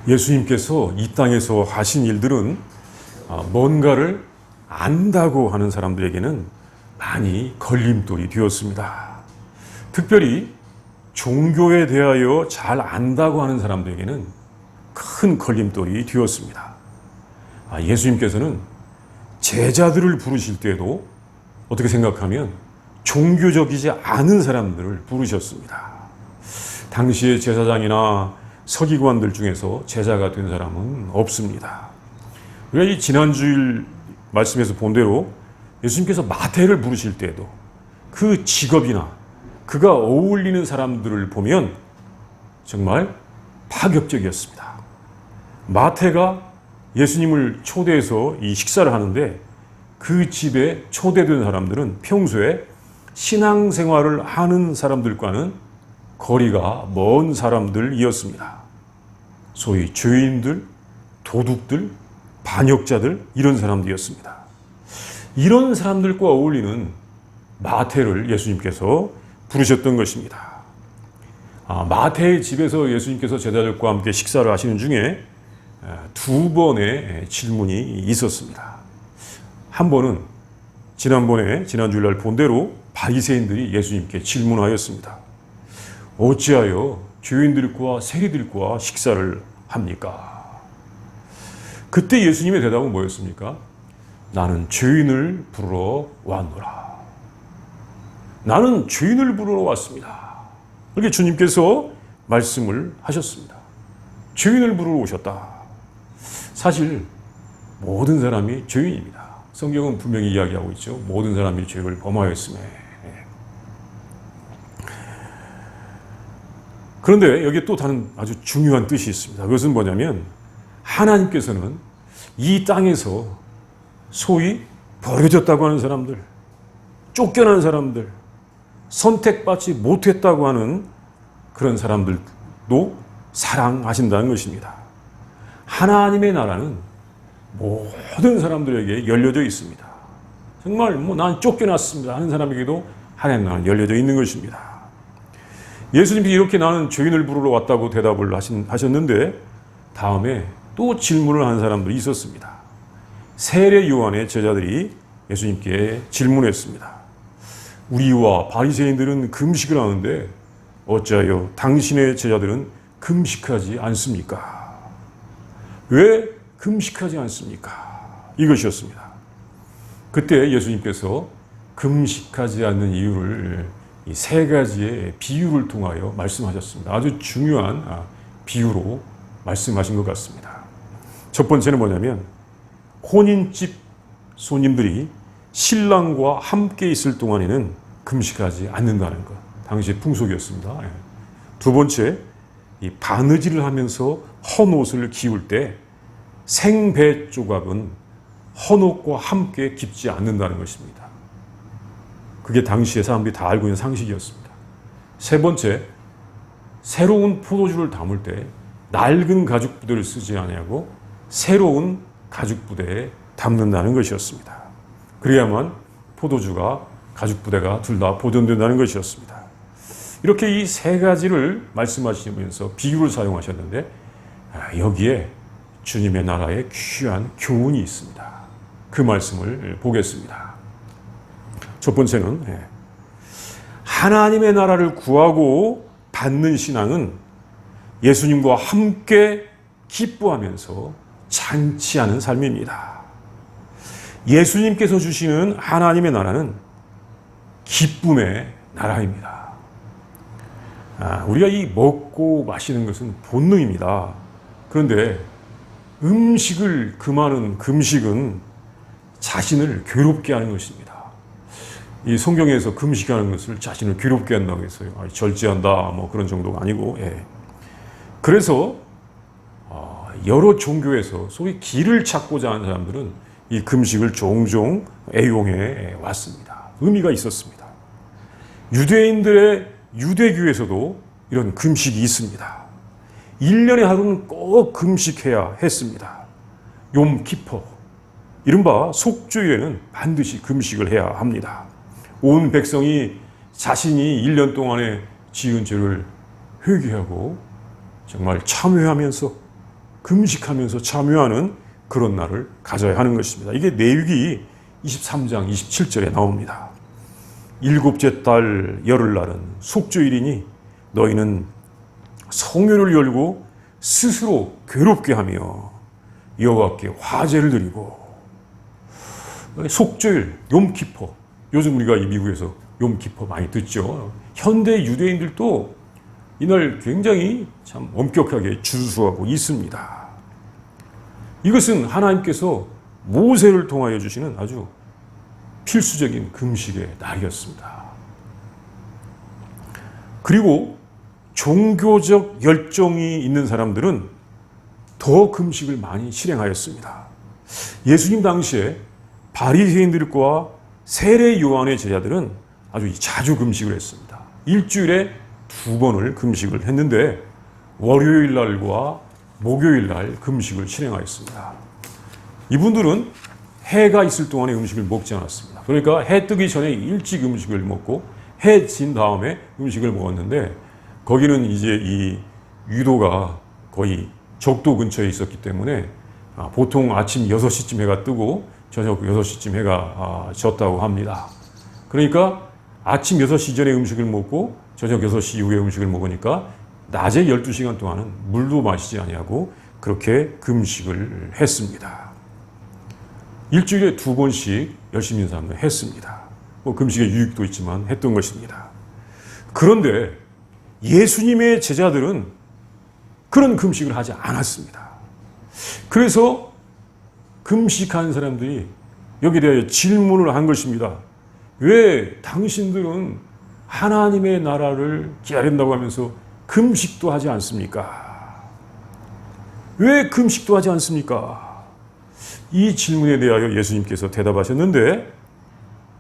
예수님께서 이 땅에서 하신 일들은 뭔가를 안다고 하는 사람들에게는 많이 걸림돌이 되었습니다. 특별히 종교에 대하여 잘 안다고 하는 사람들에게는 큰 걸림돌이 되었습니다. 예수님께서는 제자들을 부르실 때에도 어떻게 생각하면 종교적이지 않은 사람들을 부르셨습니다. 당시의 제사장이나 서기관들 중에서 제자가 된 사람은 없습니다. 우리가 이 지난주일 말씀에서 본 대로 예수님께서 마태를 부르실 때에도 그 직업이나 그가 어울리는 사람들을 보면 정말 파격적이었습니다. 마태가 예수님을 초대해서 이 식사를 하는데 그 집에 초대된 사람들은 평소에 신앙생활을 하는 사람들과는 거리가 먼 사람들이었습니다. 소위 죄인들, 도둑들, 반역자들 이런 사람들이었습니다. 이런 사람들과 어울리는 마태를 예수님께서 부르셨던 것입니다. 마태의 집에서 예수님께서 제자들과 함께 식사를 하시는 중에 두 번의 질문이 있었습니다. 한 번은 지난주일날 본 대로 바리새인들이 예수님께 질문하였습니다. 어찌하여 죄인들과 세리들과 식사를 합니까? 그때 예수님의 대답은 뭐였습니까? 나는 죄인을 부르러 왔노라. 나는 죄인을 부르러 왔습니다. 그렇게 주님께서 말씀을 하셨습니다. 죄인을 부르러 오셨다. 사실 모든 사람이 죄인입니다. 성경은 분명히 이야기하고 있죠. 모든 사람이 죄를 범하였음에. 그런데 여기에 또 다른 아주 중요한 뜻이 있습니다. 그것은 뭐냐면 하나님께서는 이 땅에서 소위 버려졌다고 하는 사람들, 쫓겨난 사람들, 선택받지 못했다고 하는 그런 사람들도 사랑하신다는 것입니다. 하나님의 나라는 모든 사람들에게 열려져 있습니다. 정말 난 쫓겨났습니다 하는 사람에게도 하나님의 나라는 열려져 있는 것입니다. 예수님이 이렇게 나는 죄인을 부르러 왔다고 대답을 하셨는데 다음에 또 질문을 하는 사람들이 있었습니다. 세례 요한의 제자들이 예수님께 질문했습니다. 우리와 바리새인들은 금식을 하는데 어찌하여 당신의 제자들은 금식하지 않습니까? 왜 금식하지 않습니까? 이것이었습니다. 그때 예수님께서 금식하지 않는 이유를 이 세 가지의 비유를 통하여 말씀하셨습니다. 아주 중요한 비유로 말씀하신 것 같습니다. 첫 번째는 뭐냐면 혼인집 손님들이 신랑과 함께 있을 동안에는 금식하지 않는다는 것. 당시의 풍속이었습니다. 두 번째, 이 바느질을 하면서 헌옷을 기울 때 생배 조각은 헌옷과 함께 깁지 않는다는 것입니다. 그게 당시에 사람들이 다 알고 있는 상식이었습니다. 세 번째, 새로운 포도주를 담을 때 낡은 가죽 부대를 쓰지 아니하고 새로운 가죽 부대에 담는다는 것이었습니다. 그래야만 포도주가 가죽 부대가 둘 다 보존된다는 것이었습니다. 이렇게 이 세 가지를 말씀하시면서 비유를 사용하셨는데 여기에 주님의 나라에 귀한 교훈이 있습니다. 그 말씀을 보겠습니다. 첫 번째는 하나님의 나라를 구하고 받는 신앙은 예수님과 함께 기뻐하면서 잔치하는 삶입니다. 예수님께서 주시는 하나님의 나라는 기쁨의 나라입니다. 우리가 이 먹고 마시는 것은 본능입니다. 그런데 음식을 금하는 금식은 자신을 괴롭게 하는 것입니다. 이 성경에서 금식하는 것을 자신을 괴롭게 한다고 했어요. 절제한다 그런 정도가 아니고. 그래서 여러 종교에서 소위 길을 찾고자 하는 사람들은 이 금식을 종종 애용해 왔습니다. 의미가 있었습니다. 유대인들의 유대교에서도 이런 금식이 있습니다. 1년에 하루는 꼭 금식해야 했습니다. 욤키퍼, 이른바 속주일에는 반드시 금식을 해야 합니다. 온 백성이 자신이 1년 동안에 지은 죄를 회개하고 정말 참회하면서 금식하면서 참여하는 그런 날을 가져야 하는 것입니다. 이게 레위기 23장 27절에 나옵니다. 일곱째 달 열흘날은 속죄일이니 너희는 성회를 열고 스스로 괴롭게 하며 여호와께 화제를 드리고. 속죄일, 욤키퍼. 요즘 우리가 이 미국에서 욤키퍼 많이 듣죠. 현대 유대인들도 이날 굉장히 참 엄격하게 준수하고 있습니다. 이것은 하나님께서 모세를 통하여 주시는 아주 필수적인 금식의 날이었습니다. 그리고 종교적 열정이 있는 사람들은 더 금식을 많이 실행하였습니다. 예수님 당시에 바리새인들과 세례 요한의 제자들은 아주 자주 금식을 했습니다. 일주일에 2번을 금식을 했는데 월요일 날과 목요일 날 금식을 실행하였습니다. 이분들은 해가 있을 동안에 음식을 먹지 않았습니다. 그러니까 해 뜨기 전에 일찍 음식을 먹고 해 진 다음에 음식을 먹었는데 거기는 이제 이 유도가 거의 적도 근처에 있었기 때문에 보통 아침 6시쯤 해가 뜨고 저녁 6시쯤 해가 졌다고 합니다. 그러니까 아침 6시 전에 음식을 먹고 저녁 6시 이후에 음식을 먹으니까 낮에 12시간 동안은 물도 마시지 아니하고 그렇게 금식을 했습니다. 일주일에 2번씩 열심히 있는 사람들은 했습니다. 뭐 금식의 유익도 있지만 했던 것입니다. 그런데 예수님의 제자들은 그런 금식을 하지 않았습니다. 그래서 금식한 사람들이 여기에 대하여 질문을 한 것입니다. 왜 당신들은 하나님의 나라를 기다린다고 하면서 금식도 하지 않습니까? 왜 금식도 하지 않습니까? 이 질문에 대하여 예수님께서 대답하셨는데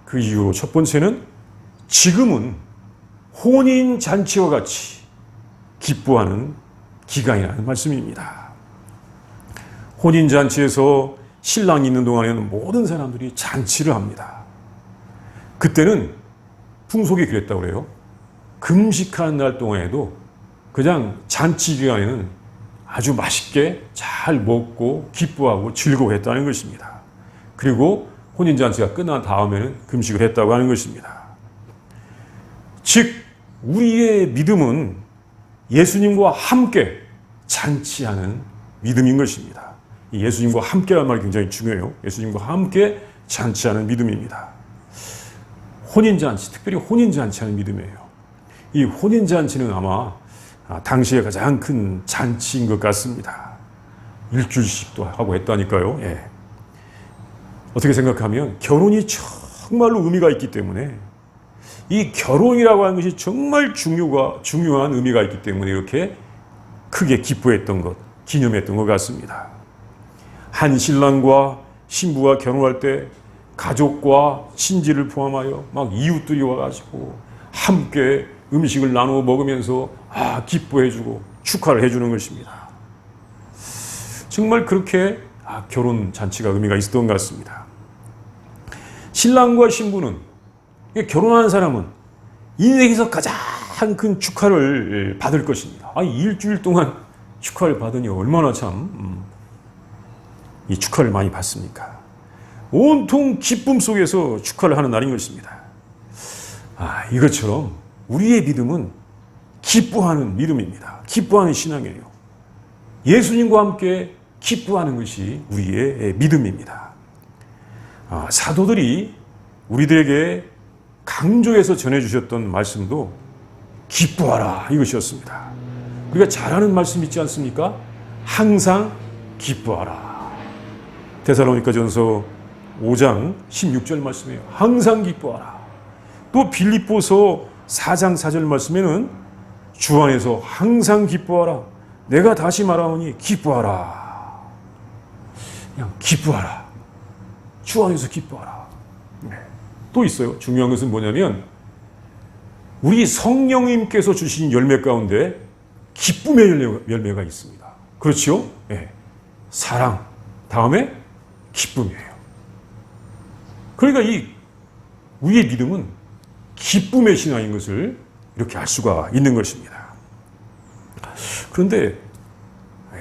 그 이유로 첫 번째는 지금은 혼인잔치와 같이 기뻐하는 기간이라는 말씀입니다. 혼인잔치에서 신랑이 있는 동안에는 모든 사람들이 잔치를 합니다. 그때는 풍속이 그랬다고 그래요. 금식하는 날 동안에도 그냥 잔치 기간에는 아주 맛있게 잘 먹고 기뻐하고 즐거워했다는 것입니다. 그리고 혼인잔치가 끝난 다음에는 금식을 했다고 하는 것입니다. 즉 우리의 믿음은 예수님과 함께 잔치하는 믿음인 것입니다. 이 예수님과 함께라는 말이 굉장히 중요해요. 예수님과 함께 잔치하는 믿음입니다. 혼인잔치, 특별히 혼인잔치하는 믿음이에요. 이 혼인잔치는 아마 당시에 가장 큰 잔치인 것 같습니다. 일주일씩도 하고 했다니까요. 예. 어떻게 생각하면 결혼이 정말로 의미가 있기 때문에 이 결혼이라고 하는 것이 정말 중요한 의미가 있기 때문에 이렇게 크게 기뻐했던 것, 기념했던 것 같습니다. 한 신랑과 신부가 결혼할 때 가족과 친지를 포함하여 막 이웃들이 와가지고 함께 음식을 나누어 먹으면서 기뻐해주고 축하를 해주는 것입니다. 정말 그렇게 결혼 잔치가 의미가 있었던 것 같습니다. 신랑과 신부는 결혼하는 사람은 인생에서 가장 큰 축하를 받을 것입니다. 일주일 동안 축하를 받으니 얼마나 참 이 축하를 많이 받습니까? 온통 기쁨 속에서 축하를 하는 날인 것입니다. 이것처럼 우리의 믿음은 기뻐하는 믿음입니다. 기뻐하는 신앙이에요. 예수님과 함께 기뻐하는 것이 우리의 믿음입니다. 사도들이 우리들에게 강조해서 전해주셨던 말씀도 기뻐하라 이것이었습니다. 우리가 잘 아는 말씀 있지 않습니까? 항상 기뻐하라. 데살로니가전서 5장 16절 말씀이에요. 항상 기뻐하라. 또 빌립보서 4장 4절 말씀에는 주 안에서 항상 기뻐하라. 내가 다시 말하오니 기뻐하라. 그냥 기뻐하라. 주 안에서 기뻐하라. 또 있어요. 중요한 것은 뭐냐면 우리 성령님께서 주신 열매 가운데 기쁨의 열매가 있습니다. 그렇죠? 네. 사랑, 다음에 기쁨이에요. 그러니까 우리의 믿음은 기쁨의 신앙인 것을 이렇게 알 수가 있는 것입니다. 그런데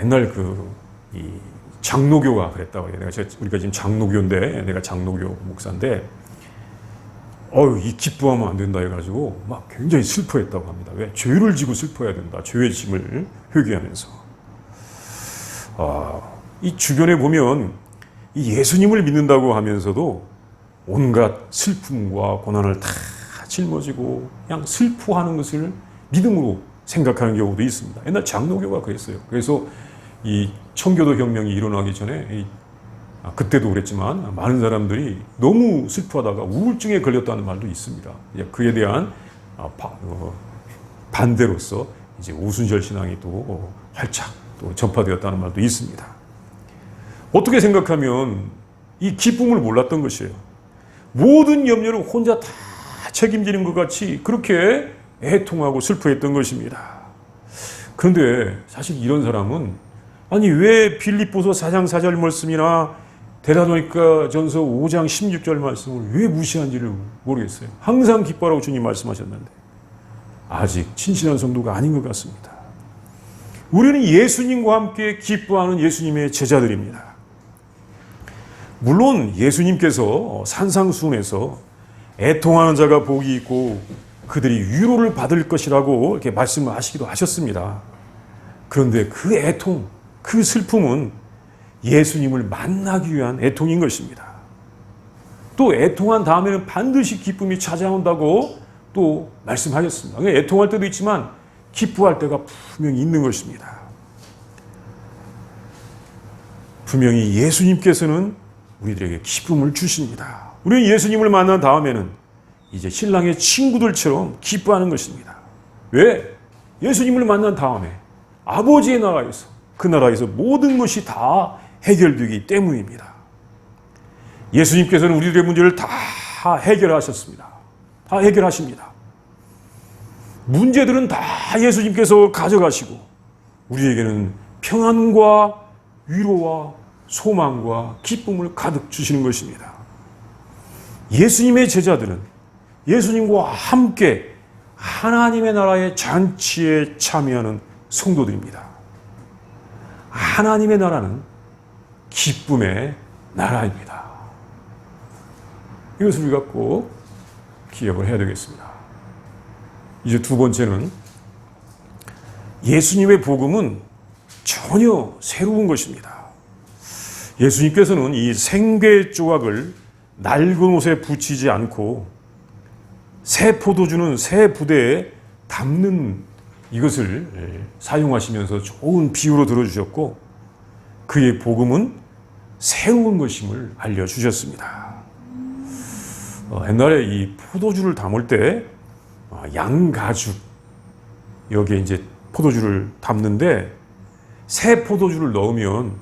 옛날 이 장로교가 그랬다고 해요. 우리가 지금 장로교인데, 내가 장로교 목사인데, 이 기뻐하면 안 된다 해가지고 막 굉장히 슬퍼했다고 합니다. 왜? 죄를 지고 슬퍼해야 된다. 죄의 짐을 회개하면서. 이 주변에 보면 이 예수님을 믿는다고 하면서도 온갖 슬픔과 고난을 다 짊어지고 그냥 슬퍼하는 것을 믿음으로 생각하는 경우도 있습니다. 옛날 장로교가 그랬어요. 그래서 이 청교도 혁명이 일어나기 전에 그때도 그랬지만 많은 사람들이 너무 슬퍼하다가 우울증에 걸렸다는 말도 있습니다. 그에 대한 반대로서 이제 오순절 신앙이 또 활짝 또 전파되었다는 말도 있습니다. 어떻게 생각하면 이 기쁨을 몰랐던 것이에요. 모든 염려를 혼자 다 책임지는 것 같이 그렇게 애통하고 슬퍼했던 것입니다. 그런데 사실 이런 사람은 아니 왜 빌립보서 4장 4절 말씀이나 데살로니가 전서 5장 16절 말씀을 왜 무시한지를 모르겠어요. 항상 기뻐하라고 주님 말씀하셨는데 아직 진실한 성도가 아닌 것 같습니다. 우리는 예수님과 함께 기뻐하는 예수님의 제자들입니다. 물론 예수님께서 산상수훈에서 애통하는 자가 복이 있고 그들이 위로를 받을 것이라고 이렇게 말씀을 하시기도 하셨습니다. 그런데 그 애통, 그 슬픔은 예수님을 만나기 위한 애통인 것입니다. 또 애통한 다음에는 반드시 기쁨이 찾아온다고 또 말씀하셨습니다. 애통할 때도 있지만 기뻐할 때가 분명히 있는 것입니다. 분명히 예수님께서는 우리들에게 기쁨을 주십니다. 우리는 예수님을 만난 다음에는 이제 신랑의 친구들처럼 기뻐하는 것입니다. 왜? 예수님을 만난 다음에 아버지의 나라에서 그 나라에서 모든 것이 다 해결되기 때문입니다. 예수님께서는 우리들의 문제를 다 해결하셨습니다. 다 해결하십니다. 문제들은 다 예수님께서 가져가시고 우리에게는 평안과 위로와 소망과 기쁨을 가득 주시는 것입니다. 예수님의 제자들은 예수님과 함께 하나님의 나라의 잔치에 참여하는 성도들입니다. 하나님의 나라는 기쁨의 나라입니다. 이것을 우리가 꼭 기억을 해야 되겠습니다. 이제 두 번째는 예수님의 복음은 전혀 새로운 것입니다. 예수님께서는 이 생배 조각을 낡은 옷에 붙이지 않고 새 포도주는 새 부대에 담는 이것을 사용하시면서 좋은 비유로 들어주셨고 그의 복음은 새로운 것임을 알려주셨습니다. 옛날에 이 포도주를 담을 때 양가죽 여기에 이제 포도주를 담는데 새 포도주를 넣으면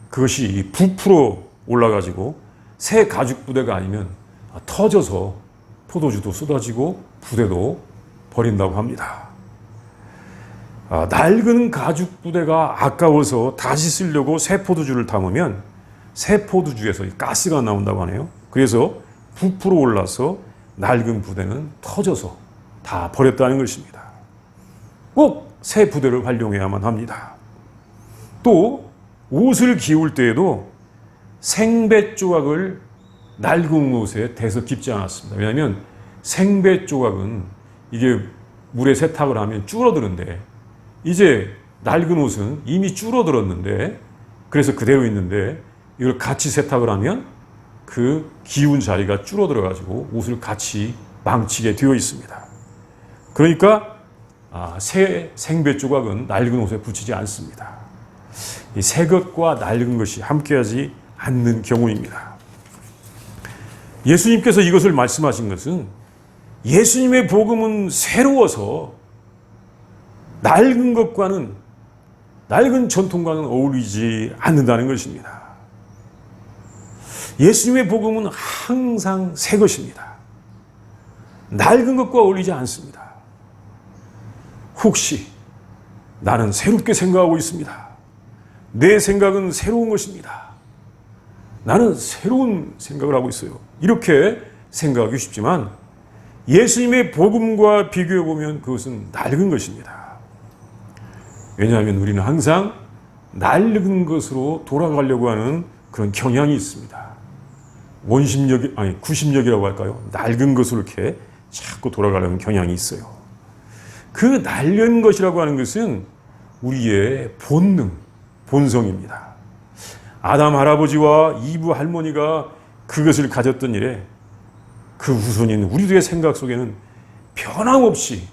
그것이 부풀어 올라가지고 새 가죽 부대가 아니면 터져서 포도주도 쏟아지고 부대도 버린다고 합니다. 낡은 가죽 부대가 아까워서 다시 쓰려고 새 포도주를 담으면 새 포도주에서 가스가 나온다고 하네요. 그래서 부풀어 올라서 낡은 부대는 터져서 다 버렸다는 것입니다. 꼭 새 부대를 활용해야만 합니다. 또 옷을 기울 때에도 생배 조각을 낡은 옷에 대서 깁지 않았습니다. 왜냐하면 생배 조각은 이게 물에 세탁을 하면 줄어드는데 이제 낡은 옷은 이미 줄어들었는데 그래서 그대로 있는데 이걸 같이 세탁을 하면 그 기운 자리가 줄어들어 가지고 옷을 같이 망치게 되어 있습니다. 그러니까 새 생배 조각은 낡은 옷에 붙이지 않습니다. 이 새 것과 낡은 것이 함께하지 않는 경우입니다. 예수님께서 이것을 말씀하신 것은 예수님의 복음은 새로워서 낡은 것과는 낡은 전통과는 어울리지 않는다는 것입니다. 예수님의 복음은 항상 새 것입니다. 낡은 것과 어울리지 않습니다. 혹시 나는 새롭게 생각하고 있습니다. 내 생각은 새로운 것입니다. 나는 새로운 생각을 하고 있어요. 이렇게 생각하기 쉽지만 예수님의 복음과 비교해 보면 그것은 낡은 것입니다. 왜냐하면 우리는 항상 낡은 것으로 돌아가려고 하는 그런 경향이 있습니다. 구심력이라고 할까요? 낡은 것으로 이렇게 자꾸 돌아가려는 경향이 있어요. 그 낡은 것이라고 하는 것은 우리의 본능, 본성입니다. 아담 할아버지와 이브 할머니가 그것을 가졌던 일에 그 후손인 우리들의 생각 속에는 변함없이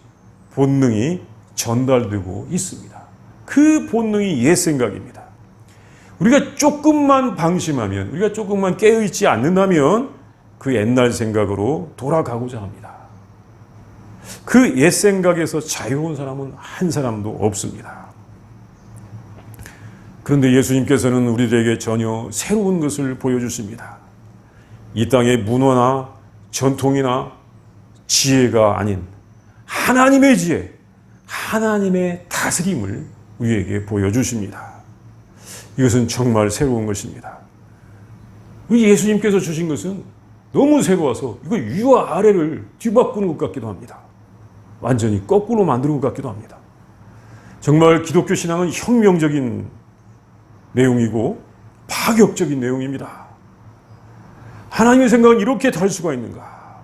본능이 전달되고 있습니다. 그 본능이 옛 생각입니다. 우리가 조금만 방심하면, 우리가 조금만 깨어있지 않는다면 그 옛날 생각으로 돌아가고자 합니다. 그 옛 생각에서 자유로운 사람은 한 사람도 없습니다. 그런데 예수님께서는 우리들에게 전혀 새로운 것을 보여주십니다. 이 땅의 문화나 전통이나 지혜가 아닌 하나님의 지혜, 하나님의 다스림을 우리에게 보여주십니다. 이것은 정말 새로운 것입니다. 예수님께서 주신 것은 너무 새로워서 이거 위와 아래를 뒤바꾸는 것 같기도 합니다. 완전히 거꾸로 만드는 것 같기도 합니다. 정말 기독교 신앙은 혁명적인 내용이고 파격적인 내용입니다. 하나님의 생각은 이렇게 다를 수가 있는가?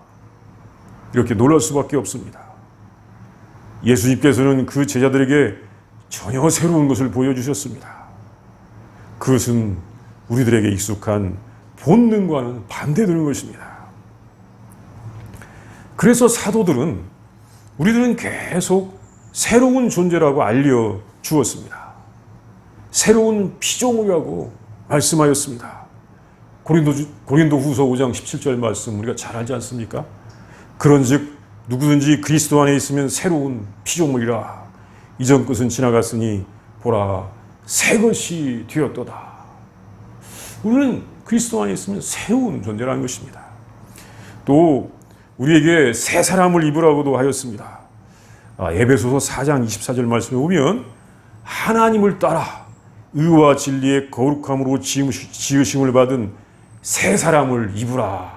이렇게 놀랄 수밖에 없습니다. 예수님께서는 그 제자들에게 전혀 새로운 것을 보여주셨습니다. 그것은 우리들에게 익숙한 본능과는 반대되는 것입니다. 그래서 사도들은 우리들은 계속 새로운 존재라고 알려주었습니다. 새로운 피조물이라고 말씀하였습니다. 고린도 후서 5장 17절 말씀 우리가 잘 알지 않습니까? 그런즉 누구든지 그리스도 안에 있으면 새로운 피조물이라. 이전 것은 지나갔으니 보라 새 것이 되었도다. 우리는 그리스도 안에 있으면 새로운 존재라는 것입니다. 또 우리에게 새 사람을 입으라고도 하였습니다. 에베소서 4장 24절 말씀에 보면 하나님을 따라 의와 진리의 거룩함으로 지으심을 받은 새 사람을 입으라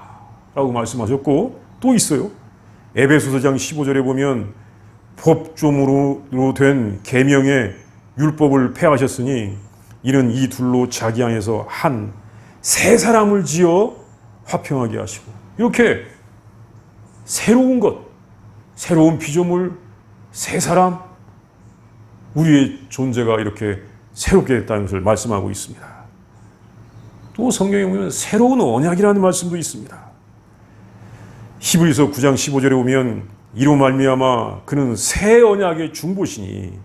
라고 말씀하셨고, 또 있어요. 에베소서장 15절에 보면 법조문으로 된 계명의 율법을 폐하셨으니 이는 이 둘로 자기 안에서 한 새 사람을 지어 화평하게 하시고, 이렇게 새로운 것, 새로운 피조물, 새 사람, 우리의 존재가 이렇게 새롭게 됐다는 것을 말씀하고 있습니다. 또 성경에 보면 새로운 언약이라는 말씀도 있습니다. 히브리서 9장 15절에 보면 이로 말미암아 그는 새 언약의 중보시니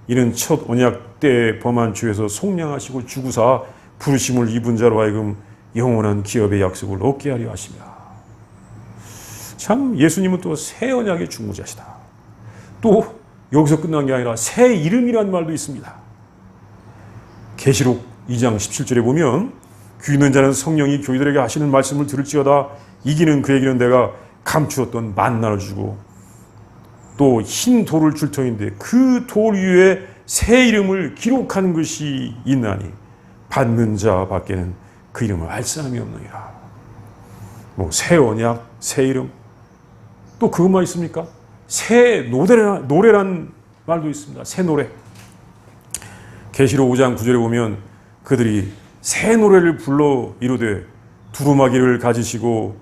이는 첫 언약 때 범한 죄에서 속량하시고 주구사 부르심을 입은 자로 하여금 영원한 기업의 약속을 얻게 하려 하시며. 참 예수님은 또 새 언약의 중보자시다. 또 여기서 끝난 게 아니라 새 이름이라는 말도 있습니다. 계시록 2장 17절에 보면 귀 있는 자는 성령이 교회들에게 하시는 말씀을 들을지어다. 이기는 그에게는 내가 감추었던 만나를 주고 또 흰 돌을 줄 터인데 그 돌 위에 새 이름을 기록하는 것이 있나니 받는 자 밖에는 그 이름을 알 사람이 없느니라. 새 언약, 새 이름, 또 그것만 있습니까? 새 노래란 말도 있습니다. 새 노래. 계시록 5장 9절에 보면 그들이 새 노래를 불러 이르되 두루마기를 가지시고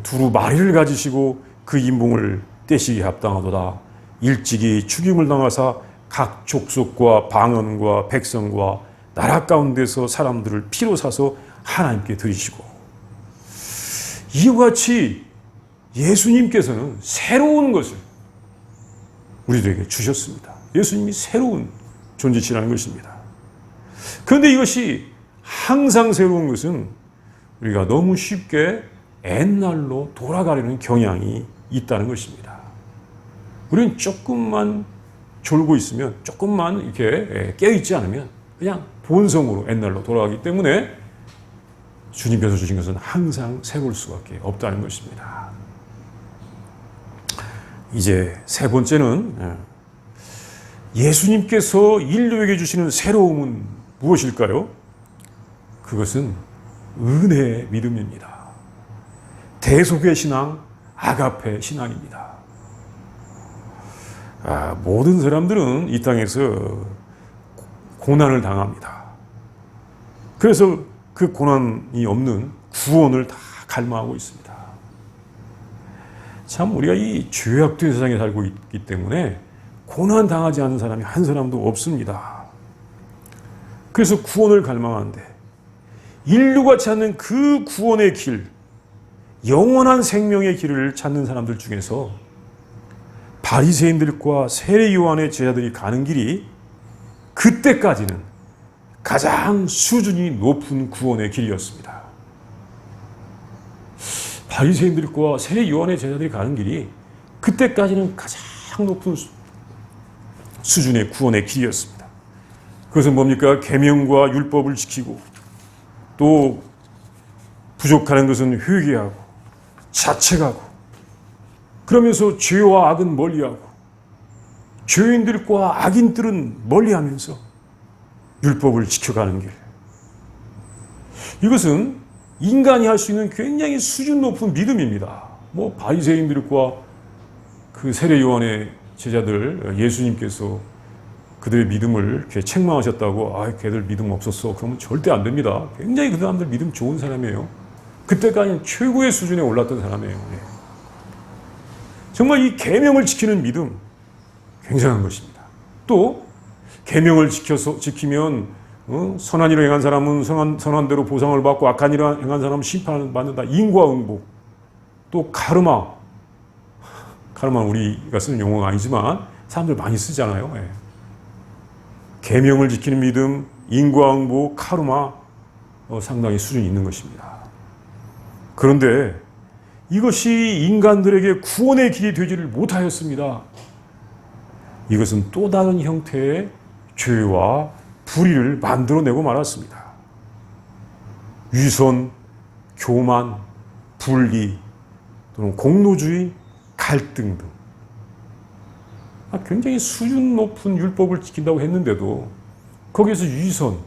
두루마리를 가지시고 그 인봉을 떼시기 합당하도다. 일찍이 죽임을 당하사 각 족속과 방언과 백성과 나라 가운데서 사람들을 피로 사서 하나님께 드리시고. 이와 같이 예수님께서는 새로운 것을 우리들에게 주셨습니다. 예수님이 새로운 존재시라는 것입니다. 그런데 이것이 항상 새로운 것은 우리가 너무 쉽게 옛날로 돌아가려는 경향이 있다는 것입니다. 우리는 조금만 졸고 있으면, 조금만 이렇게 깨어있지 않으면 그냥 본성으로 옛날로 돌아가기 때문에 주님께서 주신 것은 항상 새로울 수밖에 없다는 것입니다. 이제 세 번째는 예수님께서 인류에게 주시는 새로움은 무엇일까요? 그것은 은혜의 믿음입니다. 대속의 신앙, 아가페 신앙입니다. 모든 사람들은 이 땅에서 고난을 당합니다. 그래서 그 고난이 없는 구원을 다 갈망하고 있습니다. 참 우리가 이 죄악된 세상에 살고 있기 때문에 고난 당하지 않는 사람이 한 사람도 없습니다. 그래서 구원을 갈망하는데 인류가 찾는 그 구원의 길, 영원한 생명의 길을 찾는 사람들 중에서 바리새인들과 세례 요한의 제자들이 가는 길이 그때까지는 가장 수준이 높은 구원의 길이었습니다. 바리새인들과 세례 요한의 제자들이 가는 길이 그때까지는 가장 높은 수준의 구원의 길이었습니다. 그것은 뭡니까? 계명과 율법을 지키고 또 부족하는 것은 회개하고 자책하고 그러면서 죄와 악은 멀리하고 죄인들과 악인들은 멀리하면서 율법을 지켜가는 길. 이것은 인간이 할 수 있는 굉장히 수준 높은 믿음입니다. 뭐 바리새인들과 그 세례 요한의 제자들 예수님께서 그들의 믿음을 이렇게 책망하셨다고 걔들 믿음 없었어. 그러면 절대 안 됩니다. 굉장히 그 사람들 믿음 좋은 사람이에요. 그때까지는 최고의 수준에 올랐던 사람이에요. 정말 이 계명을 지키는 믿음 굉장한 것입니다. 또 계명을 지키면 선한 일을 행한 사람은 선한 대로 보상을 받고 악한 일을 행한 사람은 심판을 받는다. 인과응보. 또 카르마는 우리가 쓰는 용어가 아니지만 사람들 많이 쓰잖아요. 계명을 지키는 믿음, 인과응보, 카르마 상당히 수준이 있는 것입니다. 그런데 이것이 인간들에게 구원의 길이 되지를 못하였습니다. 이것은 또 다른 형태의 죄와 불의를 만들어내고 말았습니다. 위선, 교만, 분리, 또는 공로주의, 갈등 등 굉장히 수준 높은 율법을 지킨다고 했는데도 거기에서 위선,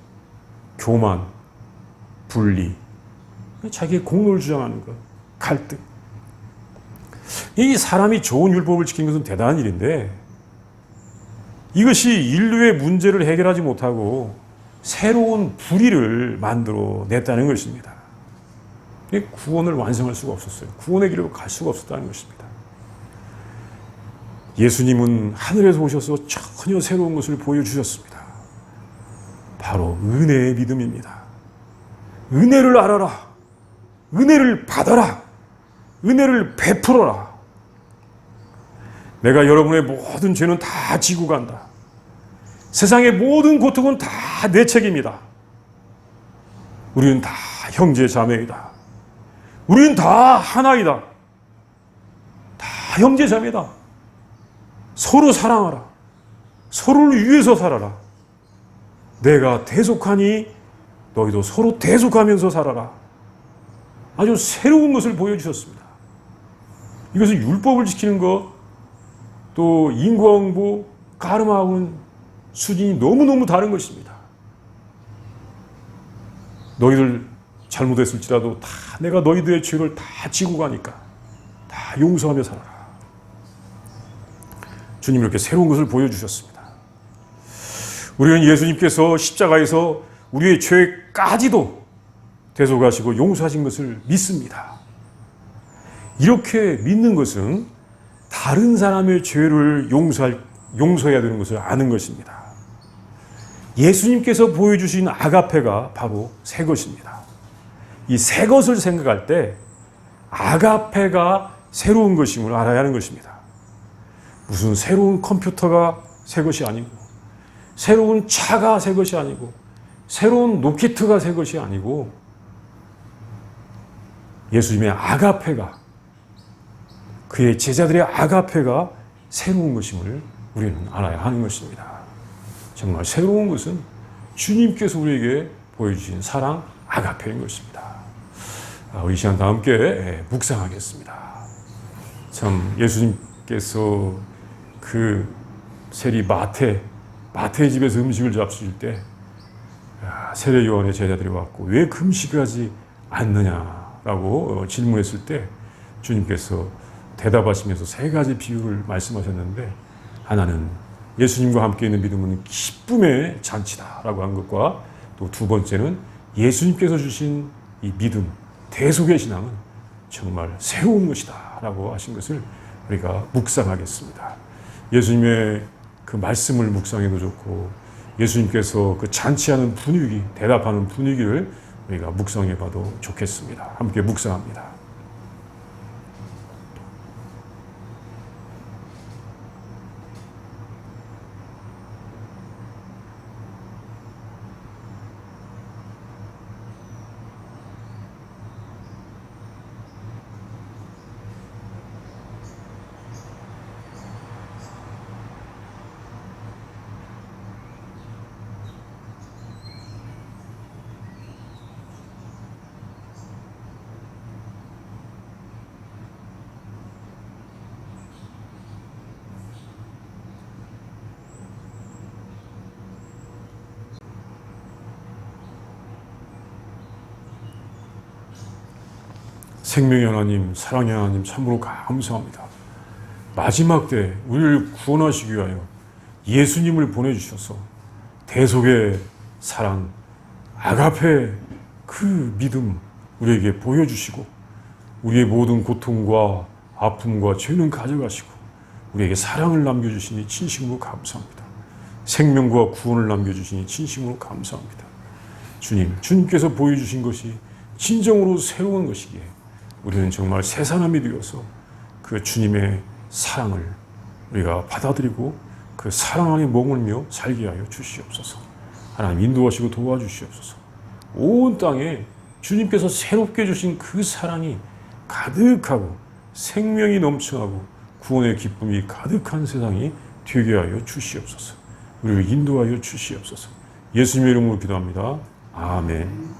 교만, 분리, 자기의 공로를 주장하는 것, 갈등. 이 사람이 좋은 율법을 지키는 것은 대단한 일인데 이것이 인류의 문제를 해결하지 못하고 새로운 불의를 만들어 냈다는 것입니다. 구원을 완성할 수가 없었어요. 구원의 길로 갈 수가 없었다는 것입니다. 예수님은 하늘에서 오셔서 전혀 새로운 것을 보여주셨습니다. 바로 은혜의 믿음입니다. 은혜를 알아라. 은혜를 받아라. 은혜를 베풀어라. 내가 여러분의 모든 죄는 다 지고 간다. 세상의 모든 고통은 다 내 책임이다. 우리는 다 형제 자매이다. 우리는 다 하나이다. 다 형제 자매다. 서로 사랑하라. 서로를 위해서 살아라. 내가 대속하니 너희도 서로 대속하면서 살아라. 아주 새로운 것을 보여주셨습니다. 이것은 율법을 지키는 것, 또 인과응보, 가르마하고는 수준이 너무너무 다른 것입니다. 너희들 잘못했을지라도 다 내가 너희들의 죄를 다 지고 가니까 다 용서하며 살아라. 주님 이렇게 새로운 것을 보여주셨습니다. 우리는 예수님께서 십자가에서 우리의 죄까지도 대속하시고 용서하신 것을 믿습니다. 이렇게 믿는 것은 다른 사람의 죄를 용서해야 되는 것을 아는 것입니다. 예수님께서 보여주신 아가페가 바로 새 것입니다. 이 새 것을 생각할 때 아가페가 새로운 것임을 알아야 하는 것입니다. 무슨 새로운 컴퓨터가 새 것이 아니고 새로운 차가 새 것이 아니고 새로운 로켓가 새 것이 아니고 예수님의 아가페가 그의 제자들의 아가페가 새로운 것임을 우리는 알아야 하는 것입니다. 정말 새로운 것은 주님께서 우리에게 보여주신 사랑 아가페인 것입니다. 우리 시간 다 함께 묵상하겠습니다. 참 예수님께서 그 세리 마태의 집에서 음식을 잡수실 때 세례 요한의 제자들이 왔고 왜 금식하지 않느냐라고 질문했을 때 주님께서 대답하시면서 세 가지 비유를 말씀하셨는데 하나는 예수님과 함께 있는 믿음은 기쁨의 잔치다라고 한 것과 또 두 번째는 예수님께서 주신 이 믿음, 대속의 신앙은 정말 새로운 것이다라고 하신 것을 우리가 묵상하겠습니다. 예수님의 그 말씀을 묵상해도 좋고 예수님께서 그 잔치하는 분위기, 대답하는 분위기를 우리가 묵상해봐도 좋겠습니다. 함께 묵상합니다. 생명의 하나님, 사랑의 하나님 참으로 감사합니다. 마지막 때 우리를 구원하시기 위하여 예수님을 보내주셔서 대속의 사랑, 아가페 그 믿음 우리에게 보여주시고 우리의 모든 고통과 아픔과 죄는 가져가시고 우리에게 사랑을 남겨주시니 진심으로 감사합니다. 생명과 구원을 남겨주시니 진심으로 감사합니다. 주님, 주님께서 보여주신 것이 진정으로 새로운 것이기에 우리는 정말 새 사람이 되어서 그 주님의 사랑을 우리가 받아들이고 그 사랑 안에 머물며 살게 하여 주시옵소서. 하나님 인도하시고 도와주시옵소서. 온 땅에 주님께서 새롭게 주신 그 사랑이 가득하고 생명이 넘쳐나고 구원의 기쁨이 가득한 세상이 되게 하여 주시옵소서. 우리를 인도하여 주시옵소서. 예수님의 이름으로 기도합니다. 아멘.